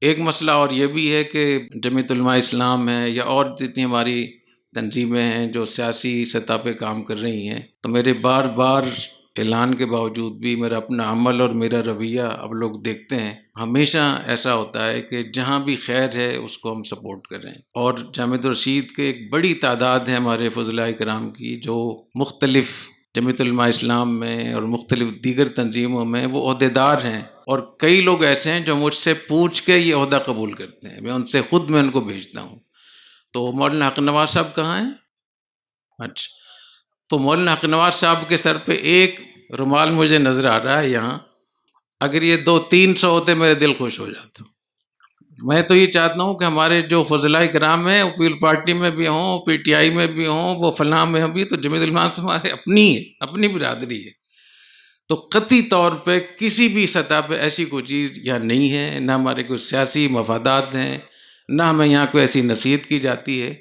ایک مسئلہ اور یہ بھی ہے کہ جمعیت علماء اسلام ہے یا اور جتنی ہماری تنظیمیں ہیں جو سیاسی سطح پہ کام کر رہی ہیں، تو میرے بار بار اعلان کے باوجود بھی میرا اپنا عمل اور میرا رویہ اب لوگ دیکھتے ہیں، ہمیشہ ایسا ہوتا ہے کہ جہاں بھی خیر ہے اس کو ہم سپورٹ کریں۔ اور جامعۃ الرشید کے ایک بڑی تعداد ہے ہمارے فضلاء کرام کی جو مختلف جمعیت علماء اسلام میں اور مختلف دیگر تنظیموں میں وہ عہدیدار ہیں، اور کئی لوگ ایسے ہیں جو مجھ سے پوچھ کے یہ عہدہ قبول کرتے ہیں، میں ان سے خود میں ان کو بھیجتا ہوں۔ تو مولانا حق نواز صاحب کہاں ہیں؟ اچھا، تو مولانا حق نواز صاحب کے سر پہ ایک رومال مجھے نظر آ رہا ہے یہاں، اگر یہ 200-300 ہوتے میرے دل خوش ہو جاتا۔ میں تو یہ چاہتا ہوں کہ ہمارے جو فضلاء کرام ہیں وہ پیپل پارٹی میں بھی ہوں، پی ٹی آئی میں بھی ہوں، وہ فلاں میں بھی، تو جمعیت علماء ہمارے اپنی ہے، اپنی برادری ہے۔ تو قطعی طور پہ کسی بھی سطح پہ ایسی کوئی چیز یا نہیں ہے، نہ ہمارے کوئی سیاسی مفادات ہیں، نہ ہمیں یہاں کوئی ایسی نصیحت کی جاتی ہے۔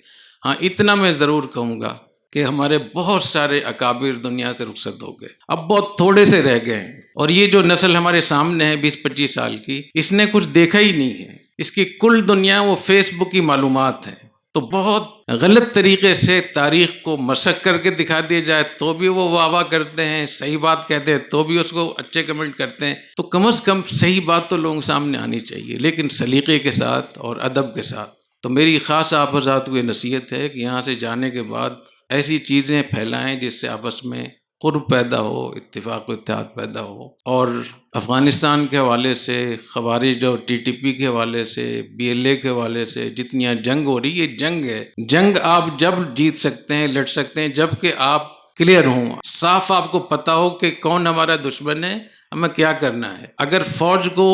ہاں اتنا میں ضرور کہوں گا کہ ہمارے بہت سارے اکابر دنیا سے رخصت ہو گئے، اب بہت تھوڑے سے رہ گئے ہیں، اور یہ جو نسل ہمارے سامنے ہے 20-25 سال کی، اس نے کچھ دیکھا ہی نہیں ہے، اس کی کل دنیا وہ فیس بک کی معلومات ہیں۔ تو بہت غلط طریقے سے تاریخ کو مسخ کر کے دکھا دیا جائے تو بھی وہ واہ واہ کرتے ہیں، صحیح بات کہتے ہیں تو بھی اس کو اچھے کمنٹ کرتے ہیں۔ تو کم از کم صحیح بات تو لوگوں کے سامنے آنی چاہیے، لیکن سلیقے کے ساتھ اور ادب کے ساتھ۔ تو میری خاص آپ حضرات کو یہ نصیحت ہے کہ یہاں سے جانے کے بعد ایسی چیزیں پھیلائیں جس سے آپس میں قرب پیدا ہو، اتفاق و اتحاد پیدا ہو۔ اور افغانستان کے حوالے سے، خوارج اور ٹی ٹی پی کے حوالے سے، بی ایل اے کے حوالے سے جتنی جنگ ہو رہی ہے، یہ جنگ ہے۔ جنگ آپ جب جیت سکتے ہیں، لڑ سکتے ہیں، جب کہ آپ کلیئر ہوں، صاف آپ کو پتہ ہو کہ کون ہمارا دشمن ہے، ہمیں کیا کرنا ہے۔ اگر فوج کو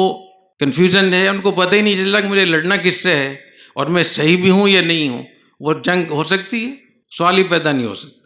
کنفیوژن ہے، ان کو پتہ ہی نہیں چل رہا کہ مجھے لڑنا کس سے ہے اور میں صحیح بھی ہوں یا نہیں ہوں، وہ جنگ ہو سکتی ہے؟ سوال ہی پیدا نہیں ہو سکتا۔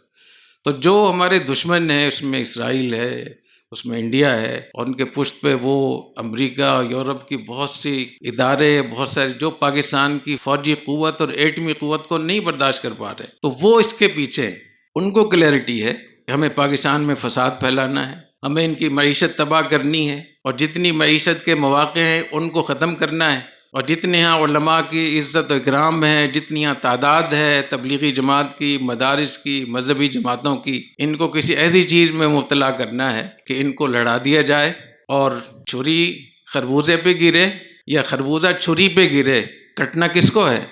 تو جو ہمارے دشمن ہیں، اس میں اسرائیل ہے، اس میں انڈیا ہے، اور ان کے پشت پہ وہ امریکہ، یورپ کی بہت سی ادارے، بہت سارے جو پاکستان کی فوجی قوت اور ایٹمی قوت کو نہیں برداشت کر پا رہے، تو وہ اس کے پیچھے، ان کو کلیئرٹی ہے کہ ہمیں پاکستان میں فساد پھیلانا ہے، ہمیں ان کی معیشت تباہ کرنی ہے، اور جتنی معیشت کے مواقع ہیں ان کو ختم کرنا ہے، اور جتنے یہاں علماء کی عزت و اکرام ہے، جتنی یہاں تعداد ہے تبلیغی جماعت کی، مدارس کی، مذہبی جماعتوں کی، ان کو کسی ایسی چیز میں مبتلا کرنا ہے کہ ان کو لڑا دیا جائے، اور چھری خربوزے پہ گرے یا خربوزہ چھری پہ گرے، کٹنا کس کو ہے؟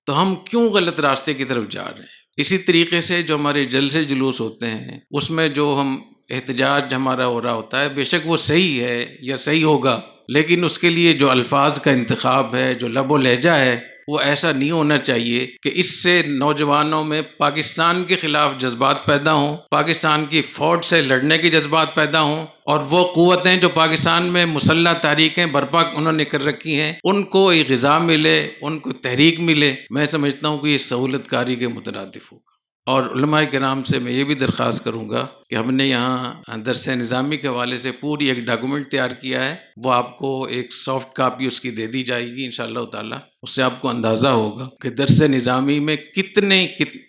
تو ہم کیوں غلط راستے کی طرف جا رہے ہیں؟ اسی طریقے سے جو ہمارے جلسے جلوس ہوتے ہیں، اس میں جو ہم احتجاج ہمارا ہو رہا ہوتا ہے، بے شک وہ صحیح ہے یا صحیح ہوگا، لیکن اس کے لیے جو الفاظ کا انتخاب ہے، جو لب و لہجہ ہے، وہ ایسا نہیں ہونا چاہیے کہ اس سے نوجوانوں میں پاکستان کے خلاف جذبات پیدا ہوں، پاکستان کی فوج سے لڑنے کے جذبات پیدا ہوں، اور وہ قوتیں جو پاکستان میں مسلح تحریکیں برپا انہوں نے کر رکھی ہیں، ان کو ایک غذا ملے، ان کو تحریک ملے۔ میں سمجھتا ہوں کہ یہ سہولت کاری کے مترادف ہوگا۔ اور علماء کرام سے میں یہ بھی درخواست کروں گا کہ ہم نے یہاں درس نظامی کے حوالے سے پوری ایک ڈاکومنٹ تیار کیا ہے، وہ آپ کو ایک سافٹ کاپی اس کی دے دی جائے گی انشاءاللہ تعالی۔ اس سے آپ کو اندازہ ہوگا کہ درس نظامی میں کتنے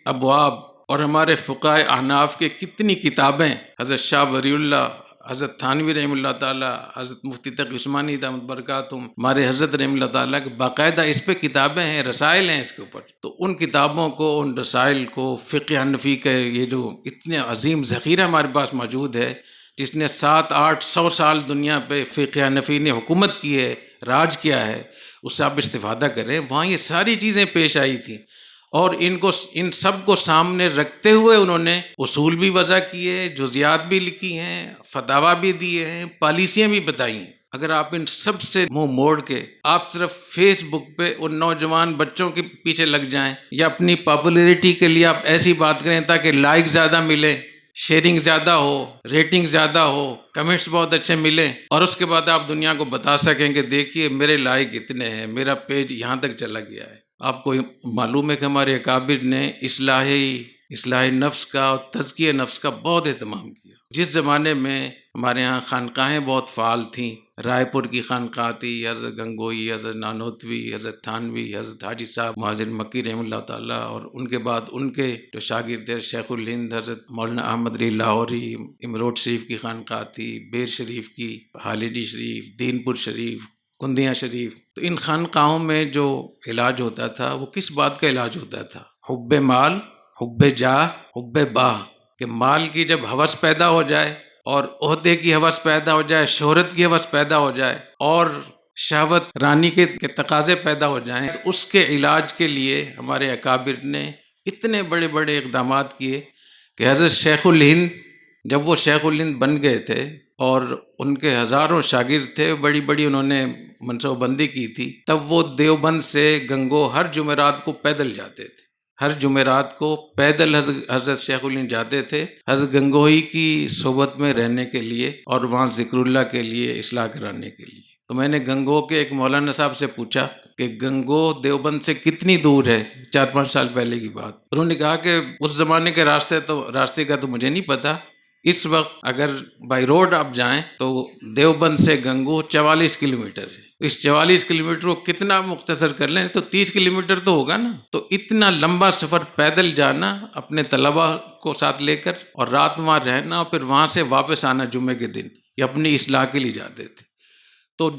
ابواب اور ہمارے فقہائے احناف کے کتنی کتابیں، حضرت شاہ ولی اللہ، حضرت تھانوی رحمہ اللہ تعالیٰ، حضرت مفتی تقی عثمانی دامت برکاتہم، ہمارے حضرت رحمہ اللہ تعالیٰ کے باقاعدہ اس پہ کتابیں ہیں، رسائل ہیں اس کے اوپر۔ تو ان کتابوں کو، ان رسائل کو، فقہ حنفی کے یہ جو اتنے عظیم ذخیرہ ہمارے پاس موجود ہے، جس نے 700-800 سال دنیا پہ فقہ حنفی نے حکومت کی ہے، راج کیا ہے، اس سے آپ استفادہ کریں۔ وہاں یہ ساری چیزیں پیش آئی تھیں، اور ان سب کو سامنے رکھتے ہوئے انہوں نے اصول بھی وضع کیے، جزیات بھی لکھی ہیں، فتاوی بھی دیے ہیں، پالیسیاں بھی بتائی ہیں۔ اگر آپ ان سب سے منہ موڑ کے آپ صرف فیس بک پہ ان نوجوان بچوں کے پیچھے لگ جائیں، یا اپنی پاپولیرٹی کے لیے آپ ایسی بات کریں تاکہ لائک زیادہ ملے، شیئرنگ زیادہ ہو، ریٹنگ زیادہ ہو، کمنٹس بہت اچھے ملے، اور اس کے بعد آپ دنیا کو بتا سکیں کہ دیکھیے میرے لائک اتنے ہیں، میرا پیج یہاں تک چلا گیا ہے۔ آپ کو معلوم ہے کہ ہمارے اکابر نے اصلاح نفس کا اور تزکیہ نفس کا بہت اہتمام کیا۔ جس زمانے میں ہمارے ہاں خانقاہیں بہت فعال تھیں، رائے پور کی خانقاہ تھی، حضرت گنگوئی، حضرت نانوتوی، حضرت تھانوی، حضرت حاجی صاحب مہاجر مکی رحمہ اللہ تعالیٰ، اور ان کے بعد ان کے جو شاگرد تھے شیخ الہند حضرت مولانا احمد علی لاہوری، امروٹ شریف کی خانقاہ تھی، بیر شریف کی، حالڈی شریف، دین پور شریف، کندیاں شریف. تو ان خانقاہوں میں جو علاج ہوتا تھا وہ کس بات کا علاج ہوتا تھا؟ حب مال، حب جاہ، حب باہ. کہ مال کی جب ہوس پیدا ہو جائے اور عہدے کی ہوس پیدا ہو جائے، شہرت کی ہوس پیدا ہو جائے اور شہوت رانی کے تقاضے پیدا ہو جائیں، تو اس کے علاج کے لیے ہمارے اکابر نے اتنے بڑے بڑے اقدامات کیے کہ حضرت شیخ الہند جب وہ شیخ الہند بن گئے تھے اور ان کے ہزاروں شاگرد تھے، بڑی بڑی انہوں نے منصوبہ بندی کی تھی، تب وہ دیوبند سے گنگو ہر جمعرات کو پیدل جاتے تھے. ہر جمعرات کو پیدل حضرت شیخ الہند جاتے تھے حضرت گنگوہی کی صحبت میں رہنے کے لیے اور وہاں ذکر اللہ کے لیے، اصلاح کرانے کے لیے. تو میں نے گنگو کے ایک مولانا صاحب سے پوچھا کہ گنگو دیوبند سے کتنی دور ہے، 4-5 سال پہلے کی بات. انہوں نے کہا کہ اس زمانے کے راستے کا تو مجھے نہیں پتا، اس وقت اگر بائی روڈ آپ جائیں تو دیوبند سے گنگو 44 کلومیٹر ہے. اس 44 کلومیٹر کو کتنا مختصر کر لیں تو 30 کلومیٹر تو ہوگا نا. تو اتنا لمبا سفر پیدل جانا اپنے طلبہ کو ساتھ لے کر اور رات وہاں رہنا اور پھر وہاں سے واپس آنا جمعے کے دن، یہ اپنی اصلاح کے لیے جاتے تھے. تو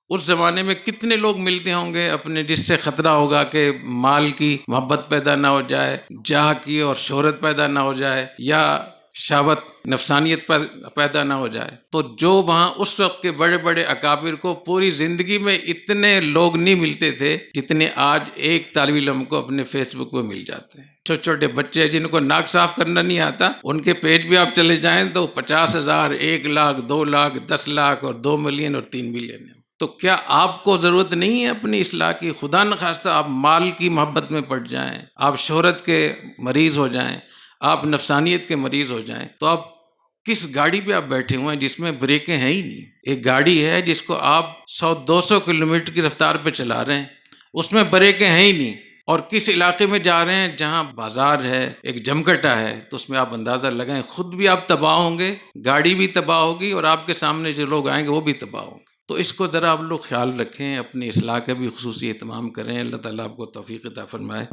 اس زمانے میں کتنے لوگ ملتے ہوں گے اپنے، جس سے خطرہ ہوگا کہ مال کی محبت پیدا نہ ہو جائے، جاہ کی اور شہرت پیدا نہ ہو جائے، یا شہوت نفسانیت پیدا نہ ہو جائے. تو جو وہاں اس وقت کے بڑے بڑے اکابر کو پوری زندگی میں اتنے لوگ نہیں ملتے تھے جتنے آج ایک طالب علم کو اپنے فیس بک پہ مل جاتے ہیں. چھوٹے چھوٹے بچے جن کو ناک صاف کرنا نہیں آتا، ان کے پیج بھی آپ چلے جائیں تو 50,000، 1 لاکھ، 2 لاکھ، 10 لاکھ اور 2 ملین اور 3 ملین. تو کیا آپ کو ضرورت نہیں ہے اپنی اصلاح کی؟ خدا نخواستہ آپ مال کی محبت میں پڑ جائیں، آپ شہرت کے مریض ہو جائیں، آپ نفسانیت کے مریض ہو جائیں، تو آپ کس گاڑی پہ آپ بیٹھے ہوئے ہیں جس میں بریکیں ہیں ہی نہیں؟ ایک گاڑی ہے جس کو آپ 100-200 کلومیٹر کی رفتار پہ چلا رہے ہیں، اس میں بریکیں ہیں ہی نہیں. اور کس علاقے میں جا رہے ہیں جہاں بازار ہے، ایک جمکٹا ہے، تو اس میں آپ اندازہ لگائیں خود بھی آپ تباہ ہوں گے، گاڑی بھی تباہ ہوگی اور آپ کے سامنے جو لوگ آئیں گے وہ بھی تباہ ہوں گے. تو اس کو ذرا آپ لوگ خیال رکھیں، اپنی اصلاح کا بھی خصوصی اہتمام کریں. اللہ تعالیٰ آپ کو توفیق عطا فرمائے.